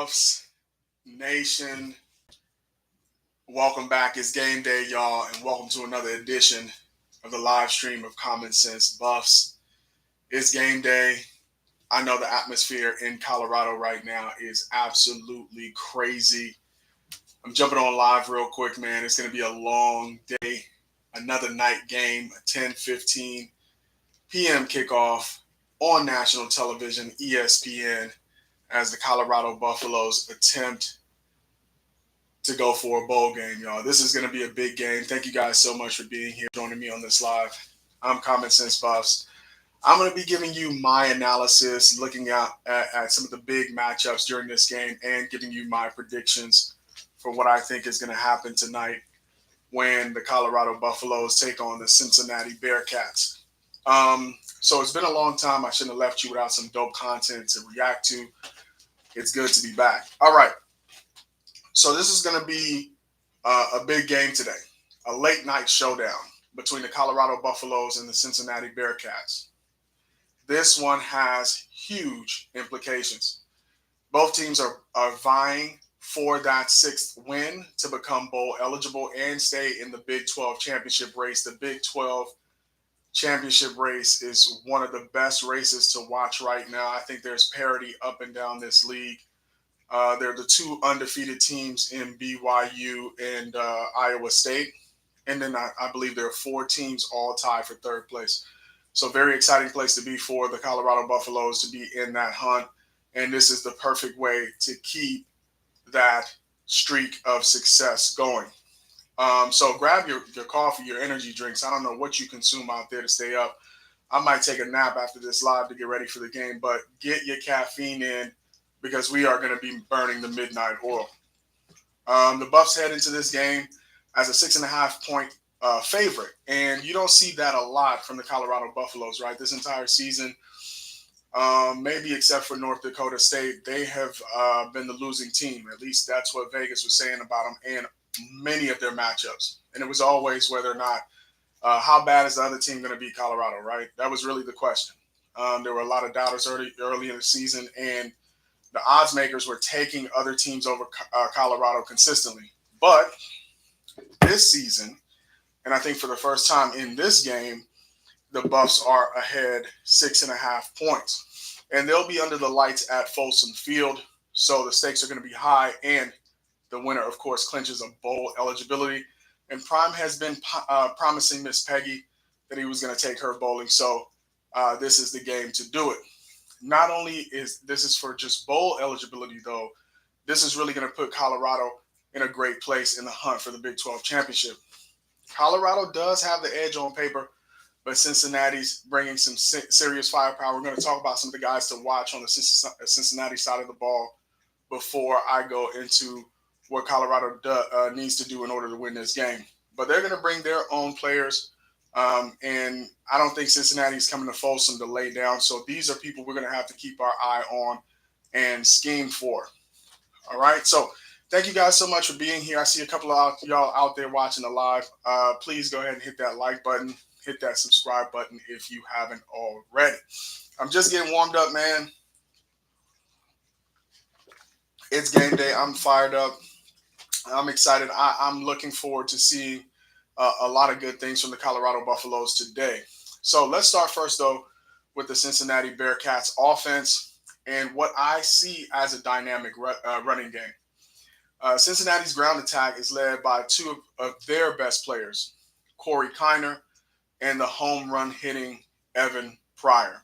Buffs Nation? Welcome back. It's game day, y'all, and welcome to another edition of the live stream of Common Sense Buffs. It's game day. I know the atmosphere in Colorado right now is absolutely crazy. I'm jumping on live real quick, man. It's going to be a long day. Another night game, a 10:15 p.m. kickoff on national television, ESPN, as the Colorado Buffaloes attempt to go for a bowl game, y'all. This is going to be a big game. Thank you guys so much for being here, joining me on this live. I'm Common Sense Buffs. I'm going to be giving you my analysis, looking at some of the big matchups during this game, and giving you my predictions for what I think is going to happen tonight when the Colorado Buffaloes take on the Cincinnati Bearcats. So it's been a long time. I shouldn't have left you without some dope content to react to. It's good to be back. All right. So this is going to be a big game today, a late night showdown between the Colorado Buffaloes and the Cincinnati Bearcats. This one has huge implications. Both teams are vying for that sixth win to become bowl eligible and stay in the Big 12 championship race. The Big 12 championship race is one of the best races to watch right now. I think there's parity up and down this league. They're the two undefeated teams in BYU and Iowa State. And then I believe there are four teams all tied for third place. So very exciting place to be for the Colorado Buffaloes to be in that hunt. And this is the perfect way to keep that streak of success going. So grab your coffee, your energy drinks. I don't know what you consume out there to stay up. I might take a nap after this live to get ready for the game, but get your caffeine in because we are going to be burning the midnight oil. The Buffs head into this game as a 6.5-point favorite, and you don't see that a lot from the Colorado Buffaloes, right? This entire season, maybe except for North Dakota State, they have been the losing team. At least that's what Vegas was saying about them and many of their matchups. And it was always whether or not, how bad is the other team going to beat Colorado, right? That was really the question. There were a lot of doubters early in the season, and the odds makers were taking other teams over Colorado consistently. But this season, and I think for the first time in this game, the Buffs are ahead 6.5 points. And they'll be under the lights at Folsom Field, so the stakes are going to be high, and the winner, of course, clinches a bowl eligibility. And Prime has been promising Miss Peggy that he was going to take her bowling, so this is the game to do it. Not only is this for just bowl eligibility, though, this is really going to put Colorado in a great place in the hunt for the Big 12 championship. Colorado does have the edge on paper, but Cincinnati's bringing some serious firepower. We're going to talk about some of the guys to watch on the Cincinnati side of the ball before I go into what Colorado needs to do in order to win this game. But they're going to bring their own players. And I don't think Cincinnati's coming to Folsom to lay down. So these are people we're going to have to keep our eye on and scheme for. All right. So thank you guys so much for being here. I see a couple of y'all out there watching the live. Please go ahead and hit that like button. Hit that subscribe button if you haven't already. I'm just getting warmed up, man. It's game day. I'm fired up. I'm excited. I'm looking forward to seeing a lot of good things from the Colorado Buffaloes today. So let's start first, though, with the Cincinnati Bearcats offense and what I see as a dynamic running game. Cincinnati's ground attack is led by two of their best players, Corey Kiner and the home run hitting Evan Pryor.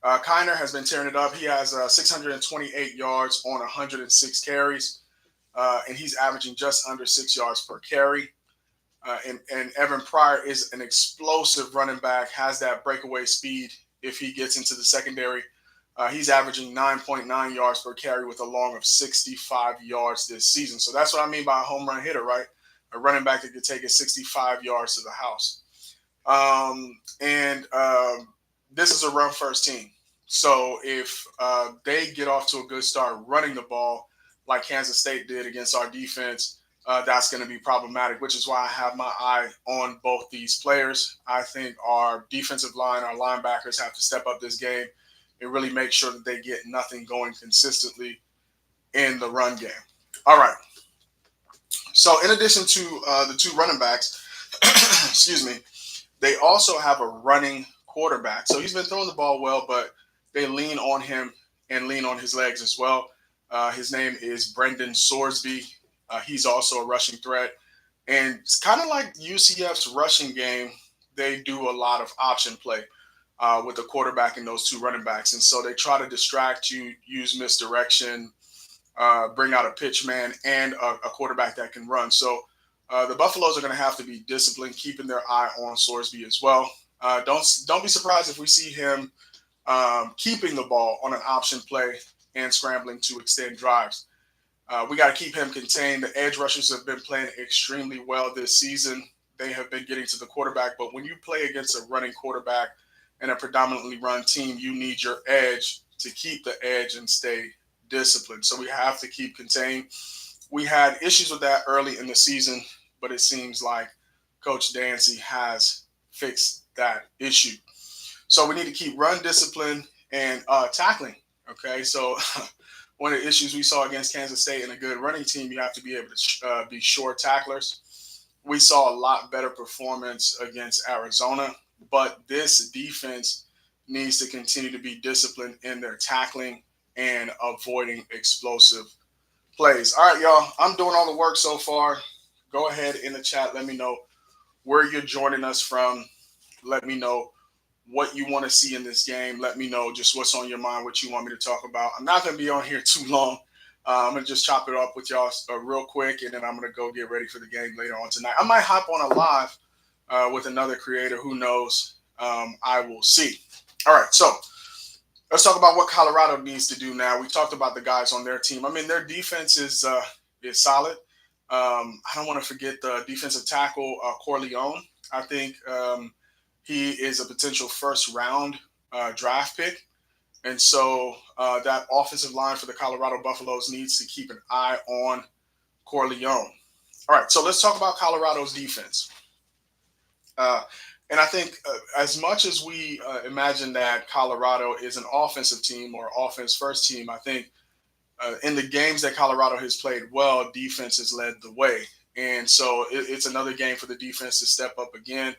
Kiner has been tearing it up. He has 628 yards on 106 carries, and he's averaging just under 6 yards per carry. And Evan Pryor is an explosive running back, has that breakaway speed if he gets into the secondary. He's averaging 9.9 yards per carry with a long of 65 yards this season. So that's what I mean by a home run hitter, right? A running back that could take it 65 yards to the house. This is a run-first team. So if they get off to a good start running the ball like Kansas State did against our defense, that's going to be problematic, which is why I have my eye on both these players. I think our defensive line, our linebackers have to step up this game and really make sure that they get nothing going consistently in the run game. All right. So in addition to the two running backs, excuse me, they also have a running quarterback. So he's been throwing the ball well, but they lean on him and lean on his legs as well. His name is Brendan Sorsby. He's also a rushing threat. And it's kind of like UCF's rushing game. They do a lot of option play with the quarterback and those two running backs. And so they try to distract you, use misdirection, bring out a pitch man and a quarterback that can run. So the Buffaloes are going to have to be disciplined, keeping their eye on Sorsby as well. Don't be surprised if we see him keeping the ball on an option play and scrambling to extend drives. We got to keep him contained. The edge rushers have been playing extremely well this season. They have been getting to the quarterback, but when you play against a running quarterback and a predominantly run team, you need your edge to keep the edge and stay disciplined. So we have to keep contained. We had issues with that early in the season, but it seems like Coach Dancy has fixed that issue. So we need to keep run discipline and tackling. Okay, so one of the issues we saw against Kansas State in a good running team, you have to be able to be short tacklers. We saw a lot better performance against Arizona, but this defense needs to continue to be disciplined in their tackling and avoiding explosive plays. All right, y'all, I'm doing all the work so far. Go ahead in the chat. Let me know where you're joining us from. Let me know what you want to see in this game. Let me know just what's on your mind, what you want me to talk about. I'm not going to be on here too long. I'm going to just chop it up with y'all real quick, and then I'm going to go get ready for the game later on tonight. I might hop on a live with another creator. Who knows? I will see. All right, so let's talk about what Colorado needs to do now. We talked about the guys on their team. I mean, their defense is solid. I don't want to forget the defensive tackle, Corleone. I think he is a potential first-round draft pick. And so that offensive line for the Colorado Buffaloes needs to keep an eye on Corleone. All right, so let's talk about Colorado's defense. And I think as much as we imagine that Colorado is an offensive team or offense-first team, I think in the games that Colorado has played well, defense has led the way. And so it's another game for the defense to step up again.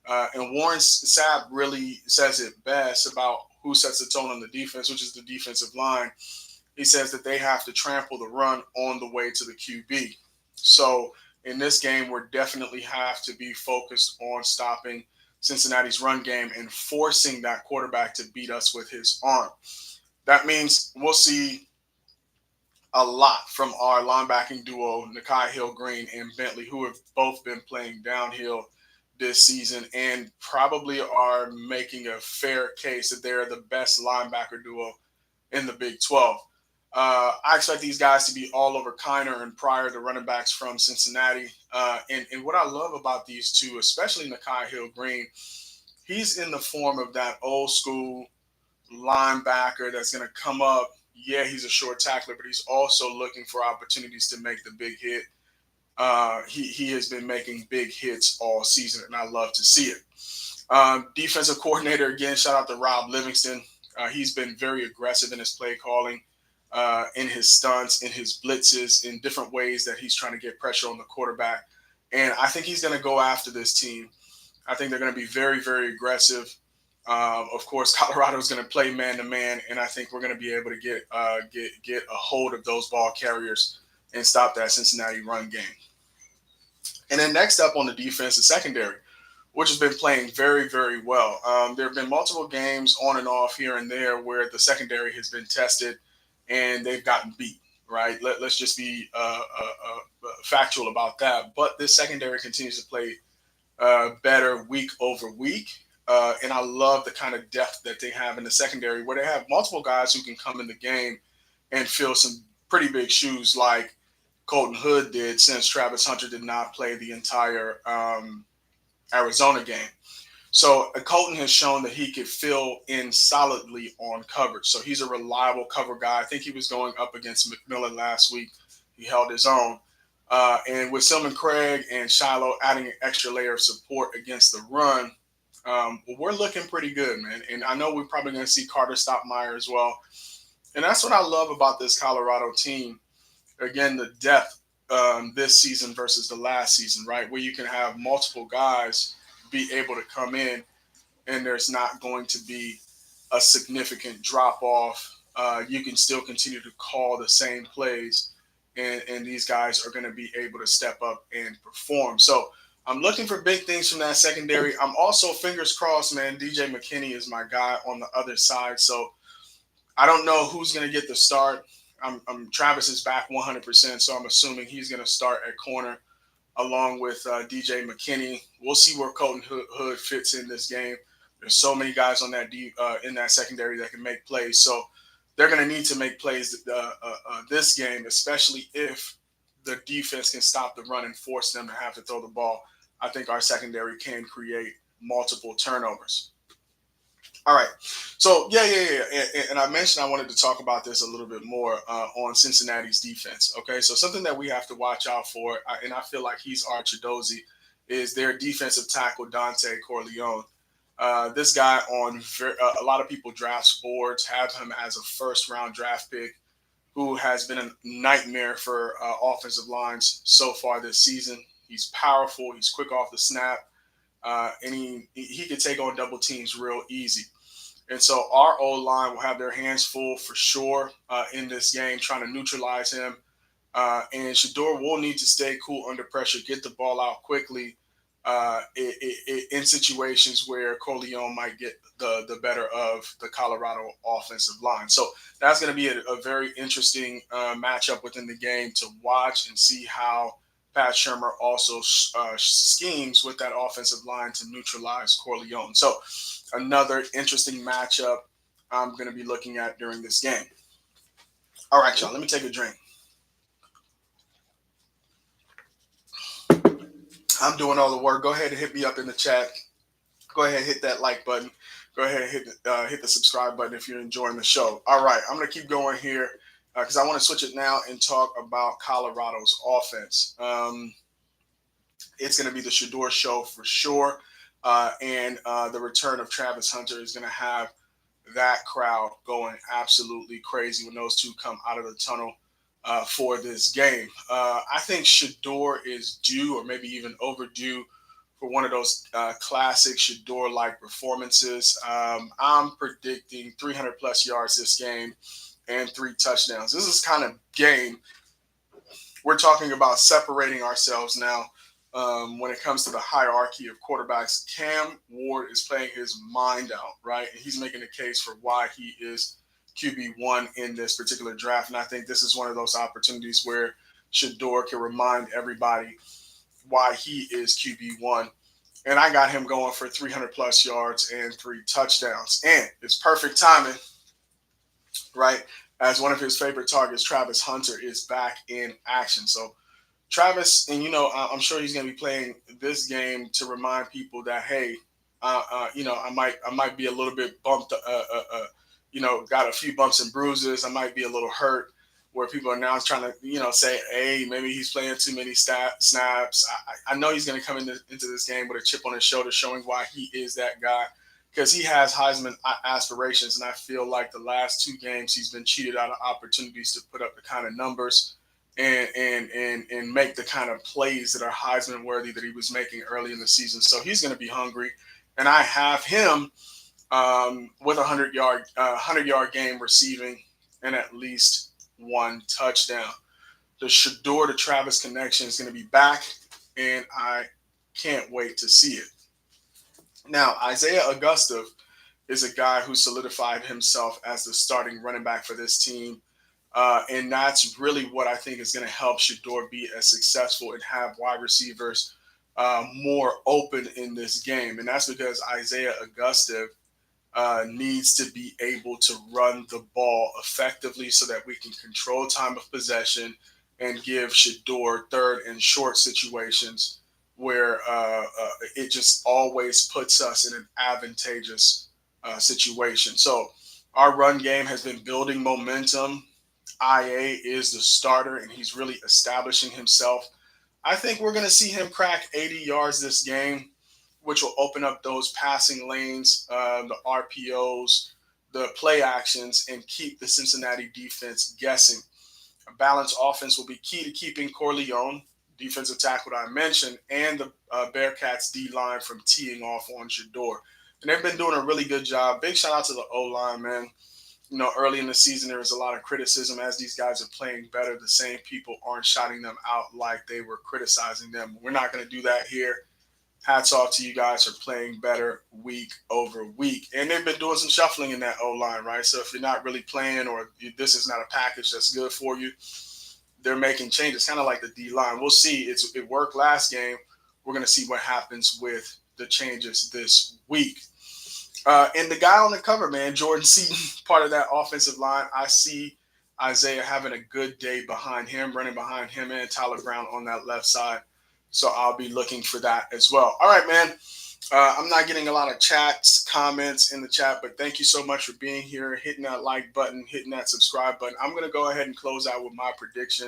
And Warren Sapp really says it best about who sets the tone on the defense, which is the defensive line. He says that they have to trample the run on the way to the QB. So in this game, we're definitely have to be focused on stopping Cincinnati's run game and forcing that quarterback to beat us with his arm. That means we'll see a lot from our linebacking duo, Nakai Hill-Green and Bentley, who have both been playing downhill this season and probably are making a fair case that they're the best linebacker duo in the Big 12. I expect these guys to be all over Kiner and Pryor, the running backs from Cincinnati. And what I love about these two, especially Nakai Hill-Green, he's in the form of that old school linebacker that's going to come up. Yeah, he's a short tackler, but he's also looking for opportunities to make the big hit. He has been making big hits all season, and I love to see it. Defensive coordinator, again, shout out to Rob Livingston. He's been very aggressive in his play calling, in his stunts, in his blitzes, in different ways that he's trying to get pressure on the quarterback. And I think he's going to go after this team. I think they're going to be very, very aggressive. Of course, Colorado is going to play man-to-man, and I think we're going to be able to get a hold of those ball carriers and stop that Cincinnati run game. And then next up on the defense, the secondary, which has been playing very, very well. There have been multiple games on and off here and there where the secondary has been tested and they've gotten beat, right? Let's just be factual about that. But this secondary continues to play better week over week. And I love the kind of depth that they have in the secondary where they have multiple guys who can come in the game and fill some pretty big shoes like Colton Hood did, since Travis Hunter did not play the entire Arizona game. So Colton has shown that he could fill in solidly on coverage. So he's a reliable cover guy. I think he was going up against McMillan last week. He held his own. And with Silman Craig and Shiloh adding an extra layer of support against the run, we're looking pretty good, man. And I know we're probably going to see Carter Stoppmeyer as well. And that's what I love about this Colorado team. again, the depth this season versus the last season, right? Where you can have multiple guys be able to come in and there's not going to be a significant drop off. You can still continue to call the same plays, and these guys are going to be able to step up and perform. So I'm looking for big things from that secondary. I'm also fingers crossed, man. DJ McKinney is my guy on the other side. So I don't know who's going to get the start. Travis is back 100%, so I'm assuming he's going to start at corner along with DJ McKinney. We'll see where Colton Hood fits in this game. There's so many guys on that in that secondary that can make plays, so they're going to need to make plays this game, especially if the defense can stop the run and force them to have to throw the ball. I think our secondary can create multiple turnovers. All right. So, yeah. And I mentioned I wanted to talk about this a little bit more on Cincinnati's defense. Okay. So, something that we have to watch out for, and I feel like he's our Chidozie, is their defensive tackle, Dante Corleone. This guy on a lot of people drafts boards have him as a first round draft pick who has been a nightmare for offensive lines so far this season. He's powerful. He's quick off the snap. And he can take on double teams real easy. And so our O-line will have their hands full for sure in this game, trying to neutralize him. And Shedeur will need to stay cool under pressure, get the ball out quickly in situations where Corleone might get the better of the Colorado offensive line. So that's going to be a very interesting matchup within the game to watch and see how Pat Shurmur also schemes with that offensive line to neutralize Corleone. So another interesting matchup I'm going to be looking at during this game. All right, y'all, let me take a drink. I'm doing all the work. Go ahead and hit me up in the chat. Go ahead and hit that like button. Go ahead and hit the subscribe button if you're enjoying the show. All right, I'm going to keep going here because I want to switch it now and talk about Colorado's offense. It's going to be the Shedeur show for sure. And the return of Travis Hunter is going to have that crowd going absolutely crazy when those two come out of the tunnel for this game. I think Shedeur is due or maybe even overdue for one of those classic Shedeur-like performances. I'm predicting 300-plus yards this game and 3 touchdowns. This is kind of game we're talking about separating ourselves now when it comes to the hierarchy of quarterbacks. Cam Ward is playing his mind out, right? And he's making a case for why he is QB1 in this particular draft. And I think this is one of those opportunities where Shedeur can remind everybody why he is QB1. And I got him going for 300-plus yards and 3 touchdowns. And it's perfect timing, right? As one of his favorite targets, Travis Hunter, is back in action. So Travis, and I'm sure he's going to be playing this game to remind people that, hey, I might be a little bit bumped, got a few bumps and bruises. I might be a little hurt, where people are now trying to, say, hey, maybe he's playing too many snaps. I know he's going to come into this game with a chip on his shoulder, showing why he is that guy, because he has Heisman aspirations, and I feel like the last 2 games he's been cheated out of opportunities to put up the kind of numbers and make the kind of plays that are Heisman worthy that he was making early in the season. So he's going to be hungry, and I have him with a 100-yard game receiving and at least 1 touchdown. The Shedeur to Travis connection is going to be back, and I can't wait to see it. Now, Isaiah Augusta is a guy who solidified himself as the starting running back for this team. And that's really what I think is going to help Shedeur be as successful and have wide receivers more open in this game. And that's because Isaiah Augusta needs to be able to run the ball effectively so that we can control time of possession and give Shedeur third and short situations where it just always puts us in an advantageous situation. So our run game has been building momentum. IA is the starter, and he's really establishing himself. I think we're going to see him crack 80 yards this game, which will open up those passing lanes, the RPOs, the play actions, and keep the Cincinnati defense guessing. A balanced offense will be key to keeping Corleone, defensive tackle that I mentioned, and the Bearcats D line from teeing off on Shador. And they've been doing a really good job. Big shout out to the O line, man. You know, early in the season, there was a lot of criticism as these guys are playing better. The same people aren't shouting them out like they were criticizing them. We're not going to do that here. Hats off to you guys for playing better week over week. And they've been doing some shuffling in that O line, right? So if you're not really playing or this is not a package that's good for you, they're making changes, kind of like the D line. We'll see. It worked last game. We're going to see what happens with the changes this week. And the guy on the cover, man, Jordan Seaton, part of that offensive line. I see Isaiah having a good day behind him, running behind him and Tyler Brown on that left side. So I'll be looking for that as well. All right, man. I'm not getting a lot of chats, comments in the chat, but thank you so much for being here, hitting that like button, hitting that subscribe button. I'm going to go ahead and close out with my prediction,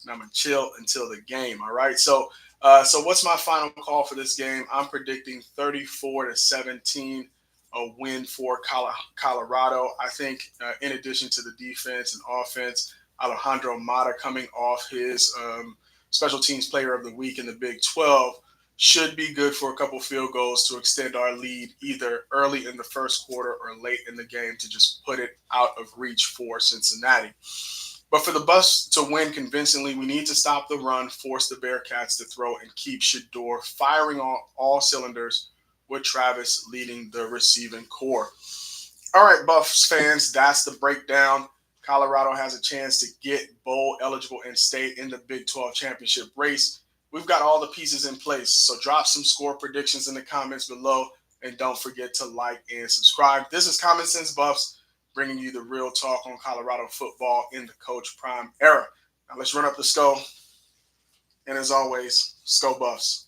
and I'm going to chill until the game. All right. So what's my final call for this game? I'm predicting 34-17, a win for Colorado. I think in addition to the defense and offense, Alejandro Mata coming off his special teams player of the week in the Big 12 should be good for a couple field goals to extend our lead either early in the first quarter or late in the game to just put it out of reach for Cincinnati. But for the Buffs to win convincingly, we need to stop the run, force the Bearcats to throw, and keep Shador firing on all cylinders with Travis leading the receiving core. All right, Buffs fans, that's the breakdown. Colorado has a chance to get bowl eligible and stay in the Big 12 championship race. We've got all the pieces in place, so drop some score predictions in the comments below, and don't forget to like and subscribe. This is Common Sense Buffs, bringing you the real talk on Colorado football in the Coach Prime era. Now let's run up the Sko, and as always, Sko Buffs.